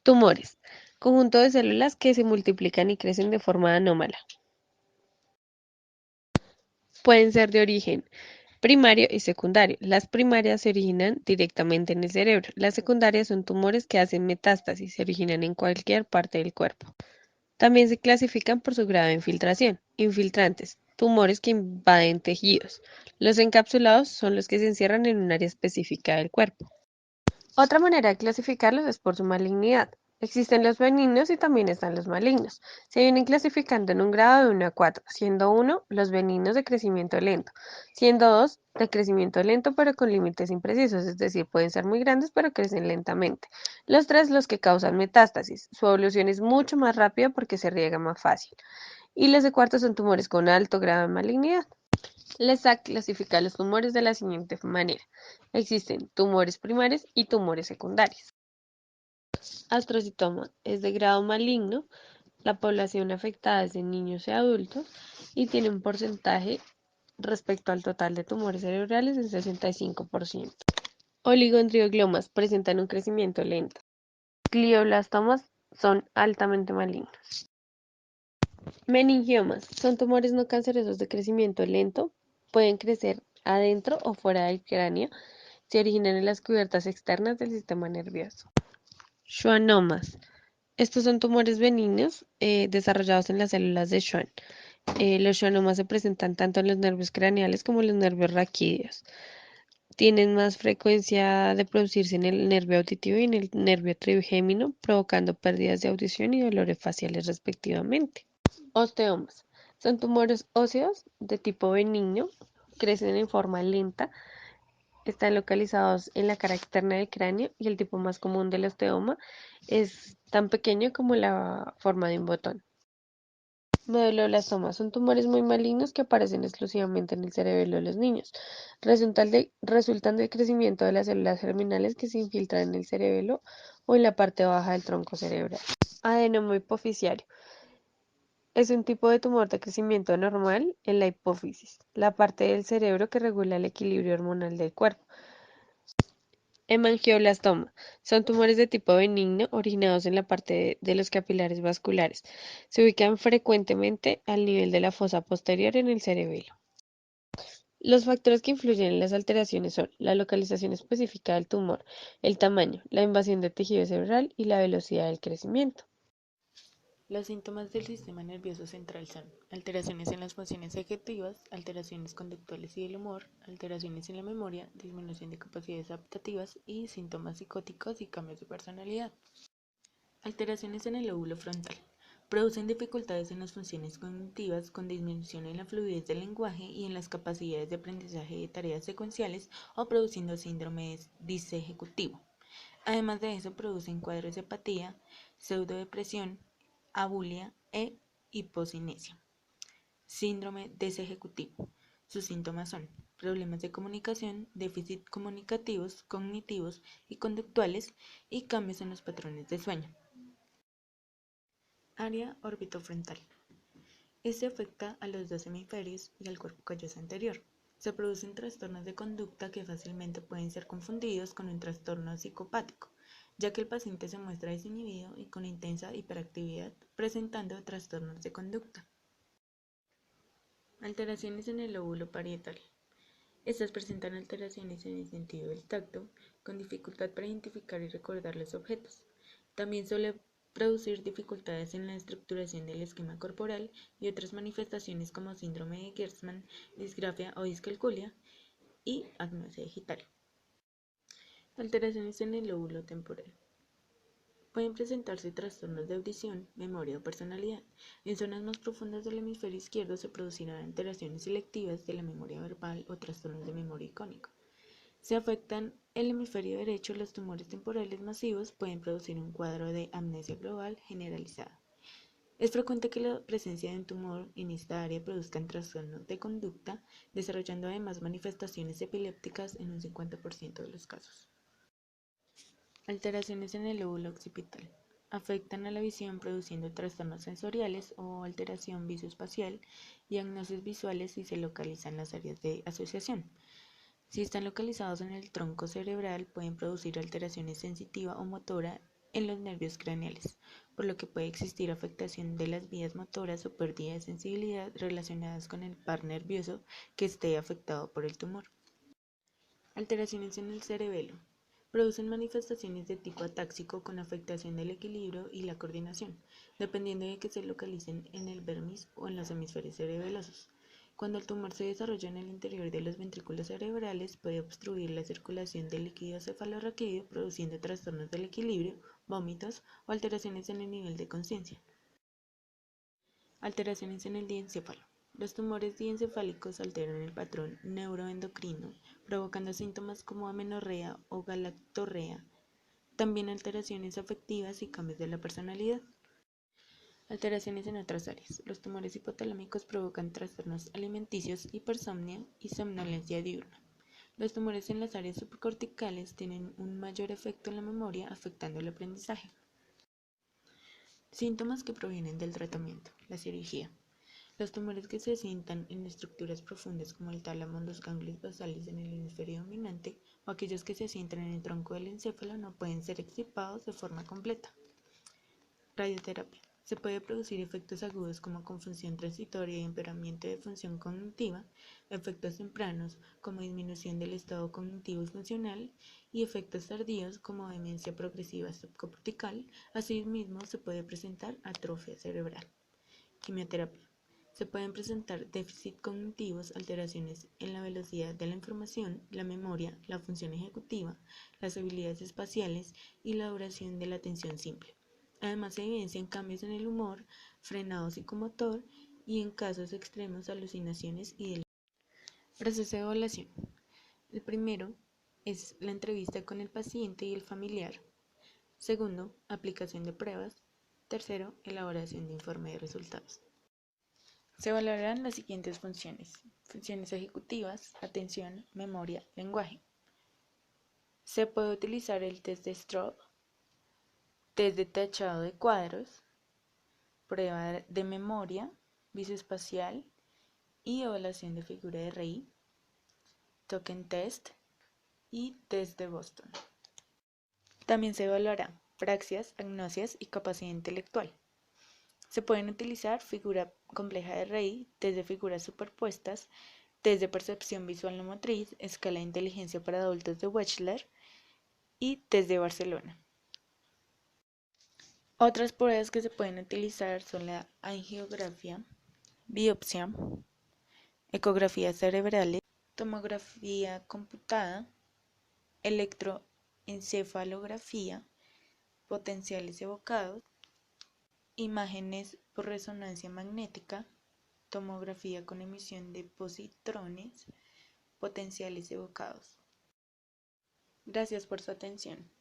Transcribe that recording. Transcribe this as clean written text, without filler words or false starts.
Tumores. Conjunto de células que se multiplican y crecen de forma anómala. Pueden ser de origen primario y secundario. Las primarias se originan directamente en el cerebro. Las secundarias son tumores que hacen metástasis, se originan en cualquier parte del cuerpo. También se clasifican por su grado de infiltración. Infiltrantes, tumores que invaden tejidos. Los encapsulados son los que se encierran en un área específica del cuerpo. Otra manera de clasificarlos es por su malignidad. Existen los benignos y también están los malignos. Se vienen clasificando en un grado de 1 a 4, siendo 1 los benignos de crecimiento lento, siendo 2 de crecimiento lento pero con límites imprecisos, es decir, pueden ser muy grandes pero crecen lentamente. Los 3 los que causan metástasis. Su evolución es mucho más rápida porque se riega más fácil. Y los de cuarto son tumores con alto grado de malignidad. LESAC clasifica los tumores de la siguiente manera. Existen tumores primarios y tumores secundarios. Astrocitoma es de grado maligno, la población afectada es de niños y adultos y tiene un porcentaje respecto al total de tumores cerebrales del 65%. Oligodendrogliomas presentan un crecimiento lento. Glioblastomas son altamente malignos. Meningiomas son tumores no cancerosos de crecimiento lento, pueden crecer adentro o fuera del cráneo, se originan en las cubiertas externas del sistema nervioso. Schwannomas. Estos son tumores benignos desarrollados en las células de Schwann. Los schwannomas se presentan tanto en los nervios craneales como en los nervios raquídeos. Tienen más frecuencia de producirse en el nervio auditivo y en el nervio trigémino, provocando pérdidas de audición y dolores faciales respectivamente. Osteomas. Son tumores óseos de tipo benigno, crecen en forma lenta, están localizados en la cara externa del cráneo y el tipo más común del osteoma es tan pequeño como la forma de un botón. Meduloblastoma son tumores muy malignos que aparecen exclusivamente en el cerebelo de los niños. Resultan del crecimiento de las células germinales que se infiltran en el cerebelo o en la parte baja del tronco cerebral. Adenoma hipofisiario. Es un tipo de tumor de crecimiento normal en la hipófisis, la parte del cerebro que regula el equilibrio hormonal del cuerpo. Hemangioblastoma. Son tumores de tipo benigno originados en la parte de los capilares vasculares. Se ubican frecuentemente al nivel de la fosa posterior en el cerebelo. Los factores que influyen en las alteraciones son la localización específica del tumor, el tamaño, la invasión de tejido cerebral y la velocidad del crecimiento. Los síntomas del sistema nervioso central son alteraciones en las funciones ejecutivas, alteraciones conductuales y del humor, alteraciones en la memoria, disminución de capacidades adaptativas y síntomas psicóticos y cambios de personalidad. Alteraciones en el lóbulo frontal. Producen dificultades en las funciones cognitivas con disminución en la fluidez del lenguaje y en las capacidades de aprendizaje de tareas secuenciales o produciendo síndrome disejecutivo. Además de eso, producen cuadros de apatía, pseudodepresión, abulia e hipocinesia. Síndrome desejecutivo. Sus síntomas son problemas de comunicación, déficit comunicativos, cognitivos y conductuales y cambios en los patrones de sueño. Área orbitofrontal. Este afecta a los dos hemisferios y al cuerpo calloso anterior. Se producen trastornos de conducta que fácilmente pueden ser confundidos con un trastorno psicopático, ya que el paciente se muestra desinhibido y con intensa hiperactividad, presentando trastornos de conducta. Alteraciones en el lóbulo parietal. Estas presentan alteraciones en el sentido del tacto, con dificultad para identificar y recordar los objetos. También suele producir dificultades en la estructuración del esquema corporal y otras manifestaciones como síndrome de Gerstmann, disgrafia o discalculia y agnosia digital. Alteraciones en el lóbulo temporal. Pueden presentarse trastornos de audición, memoria o personalidad. En zonas más profundas del hemisferio izquierdo se producirán alteraciones selectivas de la memoria verbal o trastornos de memoria icónica. Si afectan el hemisferio derecho, los tumores temporales masivos pueden producir un cuadro de amnesia global generalizada. Es frecuente que la presencia de un tumor en esta área produzca trastornos de conducta, desarrollando además manifestaciones epilépticas en un 50% de los casos. Alteraciones en el lóbulo occipital. Afectan a la visión produciendo trastornos sensoriales o alteración visoespacial y agnosis visuales si se localizan las áreas de asociación. Si están localizados en el tronco cerebral, pueden producir alteraciones sensitiva o motora en los nervios craneales, por lo que puede existir afectación de las vías motoras o pérdida de sensibilidad relacionadas con el par nervioso que esté afectado por el tumor. Alteraciones en el cerebelo. Producen manifestaciones de tipo atáxico con afectación del equilibrio y la coordinación, dependiendo de que se localicen en el vermis o en los hemisferios cerebelosos. Cuando el tumor se desarrolla en el interior de los ventrículos cerebrales, puede obstruir la circulación del líquido cefalorraquídeo, produciendo trastornos del equilibrio, vómitos o alteraciones en el nivel de conciencia. Alteraciones en el diencéfalo. Los tumores diencefálicos alteran el patrón neuroendocrino, provocando síntomas como amenorrea o galactorrea, también alteraciones afectivas y cambios de la personalidad. Alteraciones en otras áreas. Los tumores hipotalámicos provocan trastornos alimenticios, hipersomnia y somnolencia diurna. Los tumores en las áreas subcorticales tienen un mayor efecto en la memoria, afectando el aprendizaje. Síntomas que provienen del tratamiento. La cirugía. Los tumores que se asientan en estructuras profundas como el tálamo, los ganglios basales en el hemisferio dominante o aquellos que se asientan en el tronco del encéfalo no pueden ser extirpados de forma completa. Radioterapia. Se puede producir efectos agudos como confusión transitoria y empeoramiento de función cognitiva, efectos tempranos como disminución del estado cognitivo y funcional y efectos tardíos como demencia progresiva subcortical. Asimismo, se puede presentar atrofia cerebral. Quimioterapia. Se pueden presentar déficits cognitivos, alteraciones en la velocidad de la información, la memoria, la función ejecutiva, las habilidades espaciales y la duración de la atención simple. Además, se evidencian cambios en el humor, frenado psicomotor y, en casos extremos, alucinaciones y delirios. Proceso de evaluación. El primero es la entrevista con el paciente y el familiar. Segundo, aplicación de pruebas. Tercero, elaboración de informe de resultados. Se valorarán las siguientes funciones: funciones ejecutivas, atención, memoria, lenguaje. Se puede utilizar el test de Stroop, test de tachado de cuadros, prueba de memoria visoespacial y evaluación de figura de Rey, token test y test de Boston. También se evaluará praxias, agnosias y capacidad intelectual. Se pueden utilizar figura compleja de Rey, test de figuras superpuestas, test de percepción visual no motriz, escala de inteligencia para adultos de Wechsler y test de Barcelona. Otras pruebas que se pueden utilizar son la angiografía, biopsia, ecografías cerebrales, tomografía computada, electroencefalografía, potenciales evocados, imágenes por resonancia magnética, tomografía con emisión de positrones, potenciales evocados. Gracias por su atención.